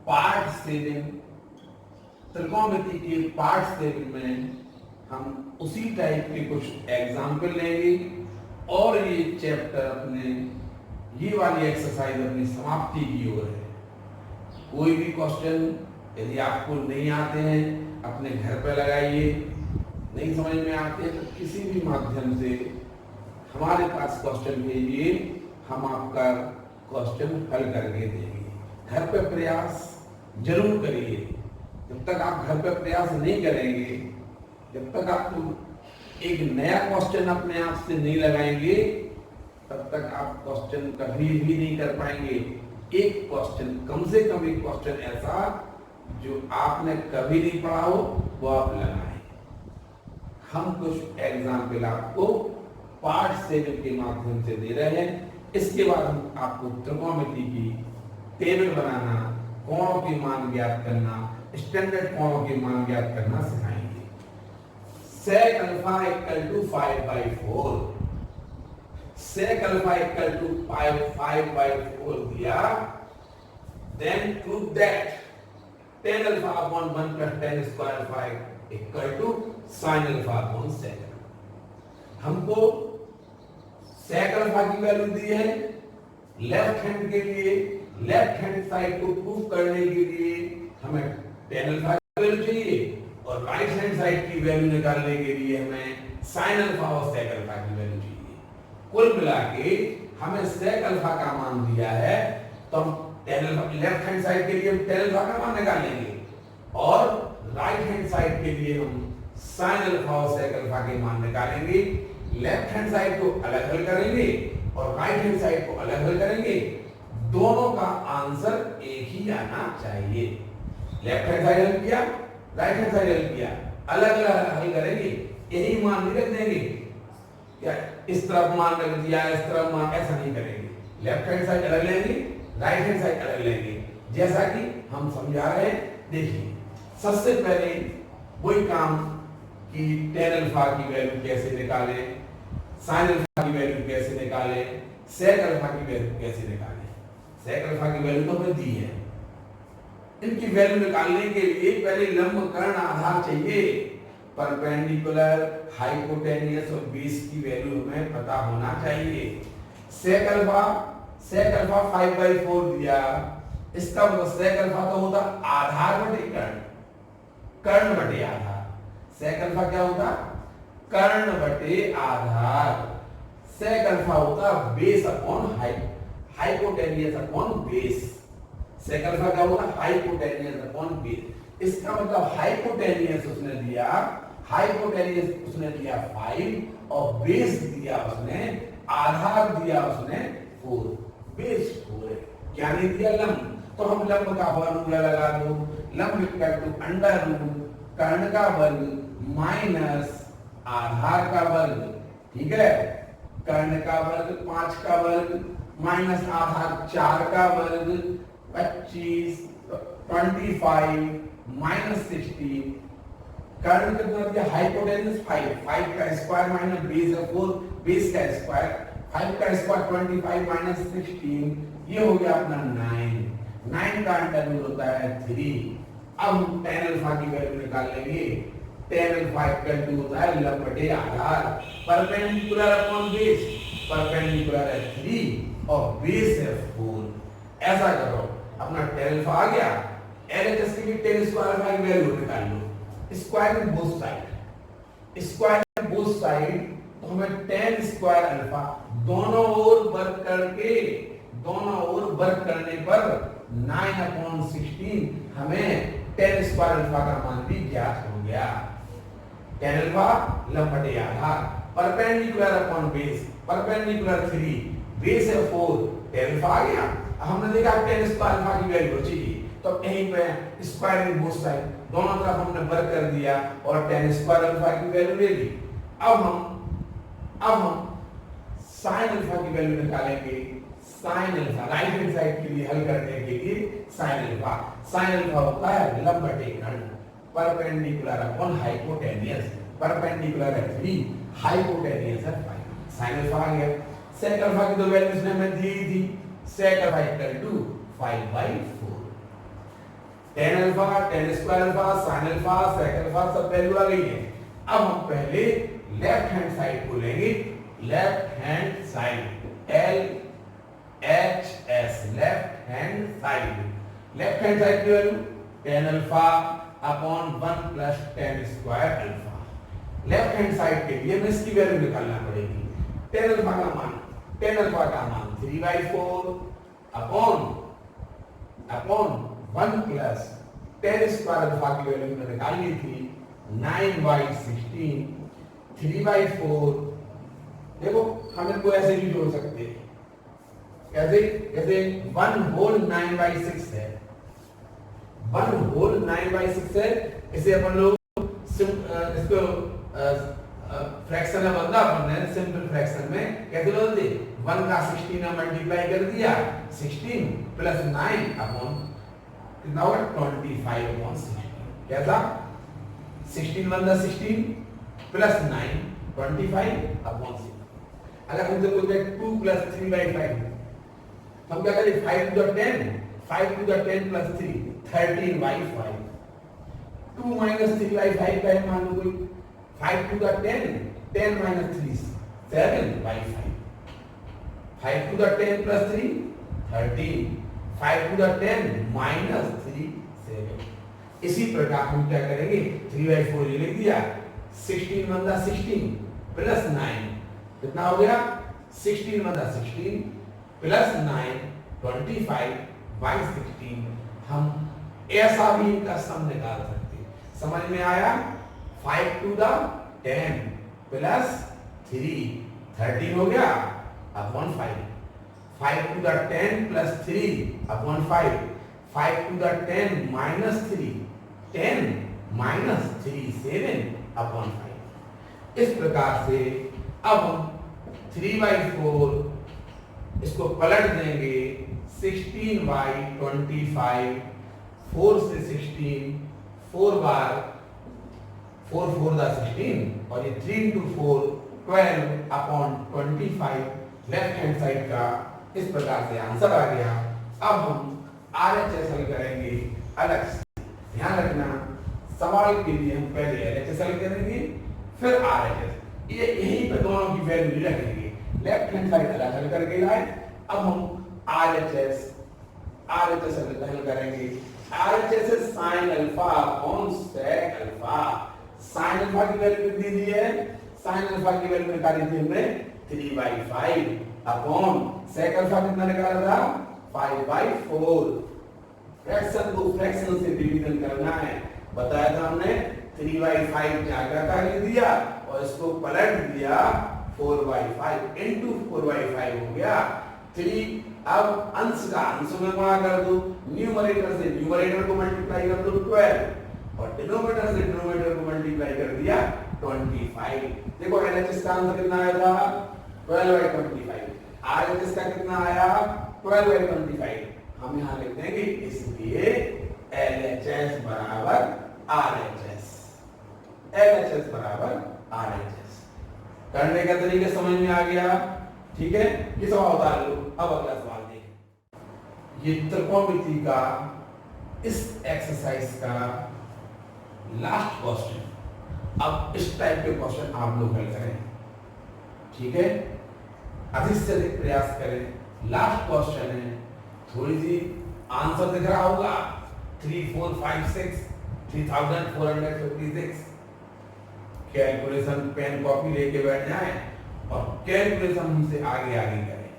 Part saving, त्रिकोणमिति के part saving में हम उसी टाइप के कुछ एग्जाम्पल लेंगे और ये चैप्टर अपने ये वाली एक्सरसाइज अपनी समाप्ति की ओर है। कोई भी क्वेश्चन यदि आपको नहीं आते हैं अपने घर पर लगाइए, नहीं समझ में आते हैं तो किसी भी माध्यम से हमारे पास क्वेश्चन भेजिए, हम आपका क्वेश्चन हल करके देंगे। घर पे प्रयास जरूर करिए। जब तक आप घर पे प्रयास नहीं करेंगे, जब तक आप एक नया क्वेश्चन अपने आप से नहीं लगाएंगे, तब तक आप क्वेश्चन कभी भी नहीं कर पाएंगे। एक क्वेश्चन, कम से कम एक क्वेश्चन ऐसा जो आपने कभी नहीं पढ़ा हो वो आप लगाएं। हम कुछ एग्जाम्पल आपको पार्ट सेविंग के माध्यम से दे रहे हैं। इसके बाद हम आपको त्रिकोणमिति की टेबल बनाना, कोणों के मान ज्ञात करना, स्टैंडर्ड कोणों के मान ज्ञात करना सिखाएंगे। sec alpha equal to 5/4, sec alpha equal to 5/4 दिया, then prove that tan alpha upon 1 plus tan square alpha equal to sin alpha upon sec। हमको sec अल्फा की वैल्यू दी है, लेफ्ट हैंड के लिए लेफ्ट हैंड साइड को prove करने के लिए हमें tan अल्फा की वैल्यू चाहिए और राइट हैंड साइड की वैल्यू निकालने के लिए हमें sin अल्फा और sec अल्फा की वैल्यू चाहिए। कुल मिला के हमें sec अल्फा का मान दिया है, तो हम tan alpha left hand side के लिए हम tan अल्फा का मान निकालेंगे और राइट हैंड साइड के लिए हम sin अल्फा और sec अल्फा के मान निकालेंगे। लेफ्ट हैंड साइड को अलग हल करेंगे और राइट हैंड साइड को अलग हल करेंगे। दोनों का आंसर एक ही आना चाहिए। लेफ्ट हैंड साइड हल किया, राइट हैंड साइड हल किया, अलग अलग हल करेंगे, यही मान नहीं रख देंगे। क्या इस तरफ मान रख दिया, इस तरफ मान, ऐसा नहीं करेंगे। लेफ्ट हैंड साइड अलग लेंगे, राइट हैंड साइड अलग लेंगे, जैसा कि हम समझा रहे हैं। देखिए, सबसे पहले वही काम कि tan अल्फा की वैल्यू कैसे निकालें, sin अल्फा की वैल्यू कैसे निकालें, sec अल्फा की वैल्यू कैसे निकालें। sec अल्फा की वैल्यू तो हमें दी है, इनकी वैल्यू निकालने के लिए पहले लंब कर्ण आधार चाहिए, परपेंडिकुलर, हाइपोटेन्यूस और बेस की वैल्यू हमें पता होना चाहिए। sec अल्फा 5/4 दिया, इसका मतलब sec अल्फा तो होता आधार बटे कर्ण, कर्ण बटे आधार। sec अल्फा क्या होता? कर्ण बटे आधार। sec अल्फा होता base upon height, hypotenuse upon base. sec alpha क्या होता? Hypotenuse upon base. इसका मतलब हाइपोटेन्यूस उसने दिया, हाइपोटेन्यूस उसने दिया 5 और बेस दिया उसने, आधार दिया उसने 4, बेस 4 है। क्या नहीं दिया? लंब। तो हम लंब का फॉर्मूला लगा दो, लंब इक्वल टू अंडर रूट कर्ण का वर्ग माइनस आधार का वर्ग, ठीक है, कर्ण का वर्ग 5 का वर्ग माइनस आधार 4 का वर्ग 25 25 माइनस 16, कर्ण कितना दिया? हाइपोटेन्यूस 5 का स्क्वायर माइनस बेस 4, बेस का स्क्वायर 5 का स्क्वायर 25 माइनस 16, ये हो गया अपना 9 का अंडर रूट होता है 3। अब हम tan अल्फा की वैल्यू निकाल लेंगे। tan अल्फा इक्वल टू होता है लंब बटे आधार, परपेंडिकुलर अपॉन बेस, परपेंडिकुलर है 3 और बेस है 4। ऐसा करो, अपना tan अल्फा आ गया, LHS की tan स्क्वायर अल्फा की वैल्यू निकाल लो। Square in both side, square in both side, तो हमें tan स्क्वायर अल्फा दोनों ओर वर्ग करके, दोनों ओर वर्ग करने पर 9/16 हमें tan स्क्वायर अल्फा का मान भी ज्ञात हो गया। tan अल्फा लंब बटे आधार, perpendicular upon base, perpendicular 3, base है 4, tan अल्फा आ गया। हमने देखा tan स्क्वायर अल्फा की वैल्यू चाहिए, तो यहीं पे स्क्वायर इन बोथ साइड दोनों तरफ हमने वर्ग कर दिया और tan स्क्वायर अल्फा की वैल्यू ले ली। अब हम sin अल्फा की वैल्यू निकालेंगे। sin alpha right hand side के लिए हल करने के लिए sin अल्फा होता है लंब बटे कर्ण, परपेंडिकुलर अपॉन हाइपोटेन्यूस, परपेंडिकुलर है 3, हाइपोटेन्यूस है 5। sin अल्फा आ गया। sec अल्फा की तो वैल्यू इसने हमें दी थी, sec alpha equal to 5/4। Tan alpha, tan square alpha, sine alpha, sec alpha सब वैल्यू आ गई है। अब हम पहले लेफ्ट हैंड साइड को लेंगे। Left hand side L H S, left hand side. Left hand side की value tan alpha upon 1 plus tan square alpha. Left hand side के लिए हमें इसकी वैल्यू निकालना पड़ेगी। टेन अल्फा का मान 3/4 upon 1 plus tan square alpha की वैल्यू हमने निकालनी थी 9/16 3/4। देखो हम इनको ऐसे भी जोड़ सकते हैं, कैसे? जैसे 1 होल 9/6 है, 1 होल 9/6 है। इसे अपन लोग इसको फ्रैक्शन में बदला अपन ने, सिंपल फ्रैक्शन में कैसे बदल दे? 1 का 16 में मल्टीप्लाई कर दिया, 16 प्लस 9 अपॉन कितना होगा 25/16। कैसा? 16 1 16 प्लस 9 25/16। अगर हमसे पूछे 2 प्लस 3/5, हम क्या करें? 5 to the 10, 5 to the 10 plus 3 13/5। 2 minus 3/5 का मान लो कोई, 5 to the 10, 10 minus 3 7/5। 5 to the 10 plus 3 13, 5 to the 10 minus 3 7। इसी प्रकार हम क्या करेंगे? 3/4 लिख दिया, 16 1 16 प्लस 9 कितना हो गया? 16 1 16 प्लस 9 25/16। हम ऐसा भी इनका सम निकाल सकते हैं। समझ में आया? 5 to the 10 प्लस 3 13 हो गया upon 5। 5 to the 10 plus 3 upon 5। 5 to the 10 minus 3 10 minus 3 7 upon 5। इस प्रकार से अब हम 3/4 इसको पलट देंगे 16/25। 4 से 16, 4 बार 4 4 16 और ये 3 into 4 12 upon 25। Left hand side का इस प्रकार से आंसर आ गया। अब हम RHS हल करेंगे अलग से। ध्यान रखना, सवाल के लिए हम पहले LHS हल करेंगे फिर RHS। ये यहीं पे दोनों की वैल्यू रखेंगे। लेफ्ट हैंड साइड अलग हल करके लाए। अब हम RHS हल करेंगे। RHS है sine alpha upon sec alpha. Sine alpha की वैल्यू कितनी दी है? साइन अल्फा की वैल्यू निकाली थी हमने 3/5 अपॉन सेक अल्फा कितना निकाला था? 5/4। फ्रैक्शन को फ्रैक्शन से डिवीजन करना है, बताया था हमने। 3/5 जाकर का लिख दिया और इसको पलट दिया 4/5 इंटू 4/5 हो गया 3। अब अंश का अंश में गुणा कर दो, न्यूमरेटर से न्यूमरेटर को मल्टीप्लाई कर दो 12 और डिनोमिनेटर से डिनोमिनेटर को मल्टीप्लाई कर दिया 25। देखो LHS का आंसर कितना आया था? 12/25। RHS का कितना आया? 12/25। हम यहाँ लिख देंगे, इसलिए LHS बराबर RHS। LHS बराबर RHS। करने का तरीका समझ में आ गया? ठीक है, ये सवाल उतार लो। अब अगला सवाल देखें। ये त्रिकोणमिति का इस एक्सरसाइज का लास्ट क्वेश्चन। अब इस टाइप के क्वेश्चन आप लोग हल करें, ठीक है? अधिक से अधिक प्रयास करें। लास्ट क्वेश्चन है, थोड़ी सी आंसर दिख रहा होगा 3456 3456। कैलकुलेशन पेन कॉपी लेके बैठ जाएं और कैलकुलेशन हमसे आगे आगे करें।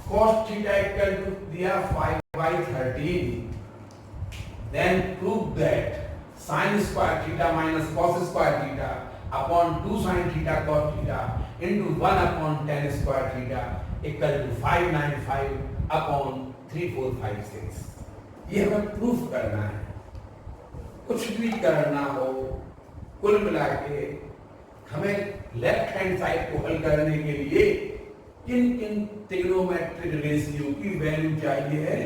cos थीटा इक्वल टू दिया 5/13। Then prove that sin square theta minus cos square theta upon 2 sin theta cos theta into 1 अपॉन tan square theta equal to 595 upon 3456। ये हमें प्रूफ करना है। कुछ भी करना हो, कुल मिला के हमें लेफ्ट हैंड साइड को हल करने के लिए किन किन ट्रिग्नोमेट्रिक रेशियो की वैल्यू चाहिए है,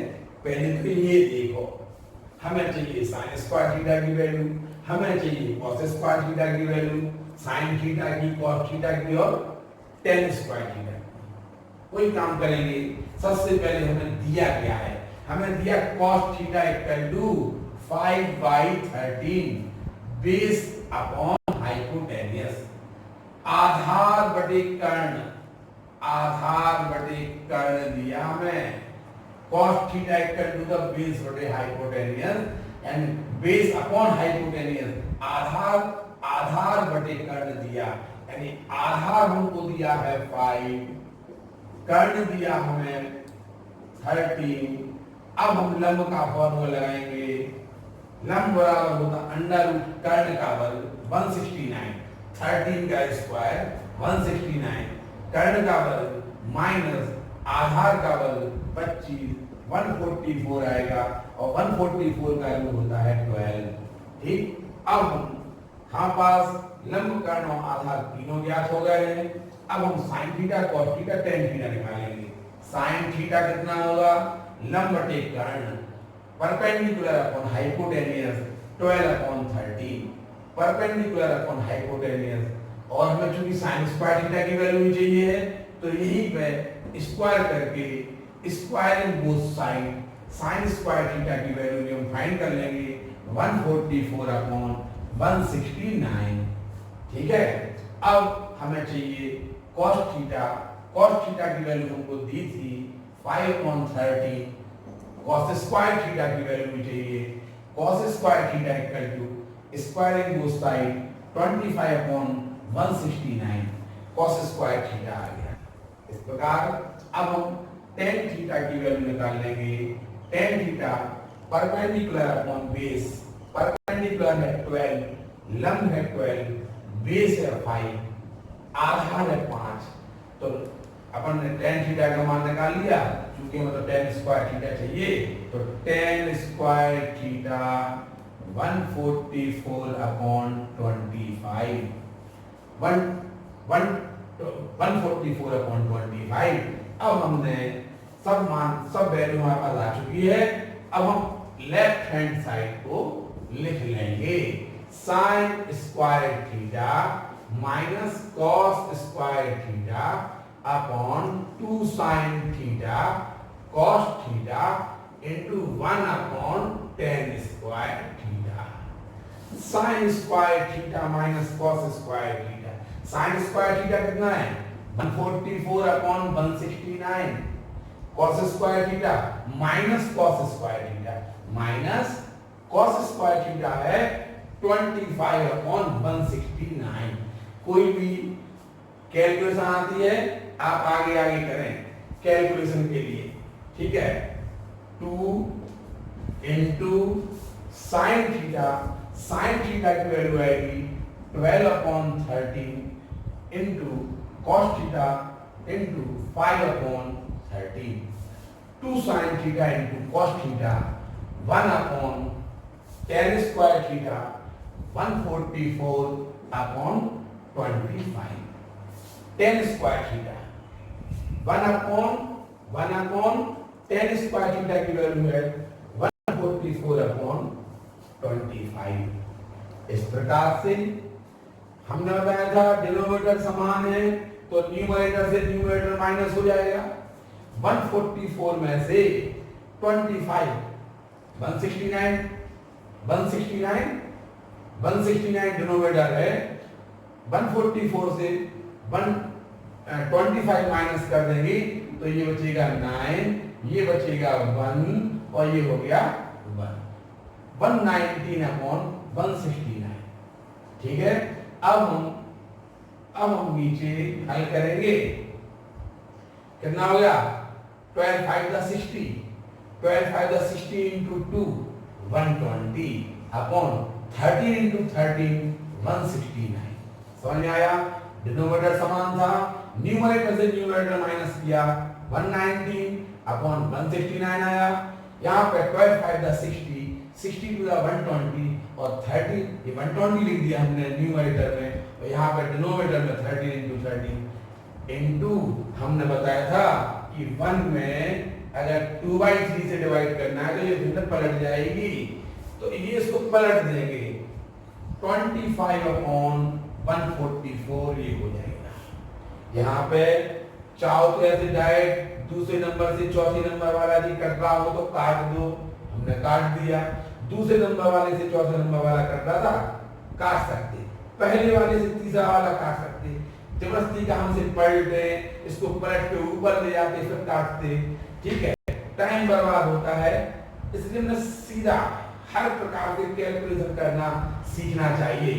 पहले तो ये देखो। हमें चाहिए साइन स्क्वायर थीटा की वैल्यू, हमें चाहिए कॉस स्क्वायर थीटा की वैल्यू, साइन थीटा की, कॉस थीटा की और tan स्क्वायर थीटा की। कोई काम करेंगे, सबसे पहले हमें दिया क्या है? हमें दिया cos theta equal to 5/13 base upon hypotenuse. आधार बटे कर्ण दिया हमें cos theta equal to the base बटे hypotenuse and base upon hypotenuse आधार बटे कर्ण दिया, यानी आधार हमको दिया है 5, कर्ण दिया हमें 13। अब हम लंब का फॉर्मूला लगाएंगे। लंब बराबर होता अंडर रूट कर्ण का वर्ग 169, 13 का स्क्वायर 169, कर्ण का वर्ग माइनस आधार का वर्ग 25, 144 आएगा और 144 का रूट होता है 12। ठीक, अब हमारे पास लंब कर्ण और आधार तीनों ज्ञात हो गए हैं। अब हम sine theta cos theta tan theta निकालेंगे। साइन थीटा कितना होगा, लंब बटे कर्ण perpendicular upon hypotenuse 12/13 perpendicular upon hypotenuse, और हमें चूंकि साइन स्क्वायर थीटा की वैल्यू भी चाहिए है तो यहीं पे स्क्वायर करके squaring both sine sine square theta की वैल्यू हम फाइंड कर लेंगे 144/169। ठीक है, अब हमें चाहिए cos थीटा की वैल्यू हमको दी थी 5/13, cos स्क्वायर थीटा की वैल्यू भी चाहिए, cos square theta equal to squaring both side 25/169 cos square theta आ गया। इस प्रकार अब हम tan थीटा की वैल्यू निकाल लेंगे। tan theta perpendicular upon base, perpendicular है 12, लंब है 12, बेस है 5, आधार है 5, तो अपन ने tan थीटा का मान निकाल लिया। क्योंकि मतलब tan स्क्वायर थीटा चाहिए तो tan स्क्वायर थीटा 144/25 144/25। अब हमने सब वैल्यू हमारे पास आ चुकी है। अब हम लेफ्ट हैंड साइड को लिख लेंगे। Sign square theta minus cos square theta upon 2 sign theta cos theta into 1/tan square theta. Sign square theta minus cos square theta, sign square theta कितना है 144/169, cos square theta minus cos square theta minus cos square theta है 25/169। कोई भी calculation आती है आप आगे करें कैलकुलेशन के लिए। ठीक है, 2 इंटू साइन थीटा की वैल्यू आएगी 12/13 into cos theta into 5/13, 2 sine theta into cos theta 1/tan square theta 144/25, tan square theta 1/tan square theta की वैल्यू है 144/25। इस प्रकार से हमने बताया था डिनोमिनेटर समान है तो न्यूमरेटर से न्यूमरेटर माइनस हो जाएगा। 144 में से 25 169 डिनोमिनेटर है, 144 से 25 माइनस कर देंगे तो ये बचेगा 9, ये बचेगा 1 और ये हो गया 119/169। ठीक है, अब हम नीचे हल करेंगे। कितना हो गया 12×5=60, 12×5=60 इंटू 2 120 अपॉन 13×13 169। समझ में आया? डिनोमिनेटर समान था, न्यूमरेटर से न्यूमरेटर माइनस किया 119 अपॉन 169 आया। यहाँ पे 12×5=60, 60 टू 120 और 30 ये 120 लिख दिया हमने न्यूमरेटर में, और यहाँ पे डिनोमिनेटर में 13×13 इंटू हमने बताया था कि 1 में अगर 2/3 से डिवाइड करना है तो ये भिन्न पलट जाएगी, तो ये इसको पलट देंगे 25/144 ये हो जाएगा। यहाँ पे चाहो तो ऐसे डायरेक्ट दूसरे नंबर से चौथे नंबर वाला जी कट रहा हो तो काट दो, हमने काट दिया। दूसरे नंबर वाले से चौथे नंबर वाला कट रहा था, काट सकते। पहले वाले से तीसरा वाला काट सकते। जबरदस्ती का हमसे पलटे, इसको पलट के ऊपर ले जाके फिर काटते, ठीक है, टाइम बर्बाद होता है। इसलिए हमने सीधा हर प्रकार के कैलकुलेशन करना सीखना चाहिए।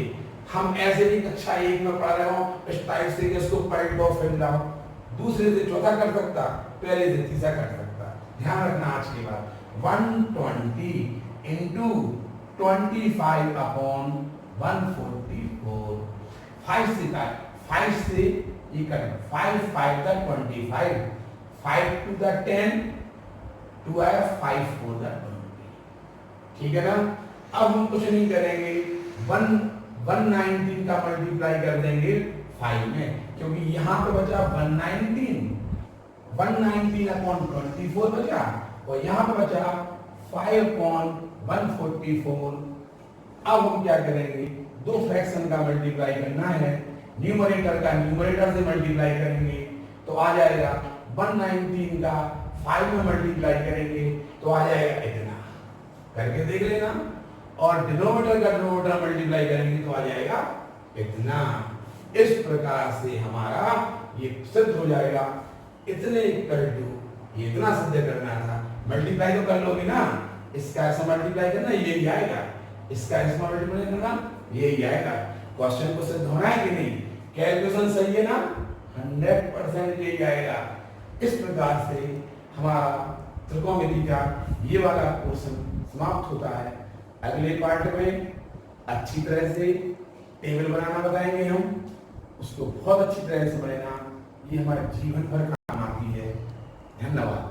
हम ऐसे नहीं कक्षा 1 में पढ़ रहे हो इस टाइप से इसको पलट दो फिर लाओ, दूसरे से चौथा कर सकता, पहले से तीसरा कर सकता। ध्यान रखना आज की बात। 120 इंटू 25 अपॉन 144, 5 से काट, 5 से ये करें, 5 5 का 25, 5 टू द 10, 2 आया, 5 4 द 20, ठीक है ना। अब हम कुछ नहीं करेंगे, 119 का मल्टीप्लाई कर देंगे 5 में, क्योंकि यहाँ पे बचा 119 अपॉन 24 बचा, और यहाँ पे बचा 5 अपॉन 144। अब हम क्या करेंगे, दो फ्रैक्शन का मल्टीप्लाई करना है, न्यूमरेटर का न्यूमरेटर से मल्टीप्लाई करेंगे तो आ जाएगा 119 का 5 में मल्टीप्लाई करेंगे तो आ जाएगा इतना, करके देख लेना। और डिनोमिनेटर का डिनोमिनेटर मल्टीप्लाई करेंगे तो आ जाएगा इतना। इस प्रकार से हमारा ये सिद्ध हो जाएगा। इतने इक्वल टू, ये इतना सिद्ध करना था, मल्टीप्लाई तो कर लोगे ना, इसका ऐसा मल्टीप्लाई करना यही आएगा, इसका ऐसा मल्टीप्लाई करना यही आएगा। क्वेश्चन को सिद्ध होना है कि नहीं, कैलकुलेशन सही है ना, 100% यही आएगा। इस प्रकार से हमारा त्रिकोणमिति का ये वाला पोर्शन समाप्त होता है। अगले पार्ट में अच्छी तरह से टेबल बनाना बताएंगे हम, उसको बहुत अच्छी तरह से बनाना, ये हमारे जीवन भर काम आती है। धन्यवाद।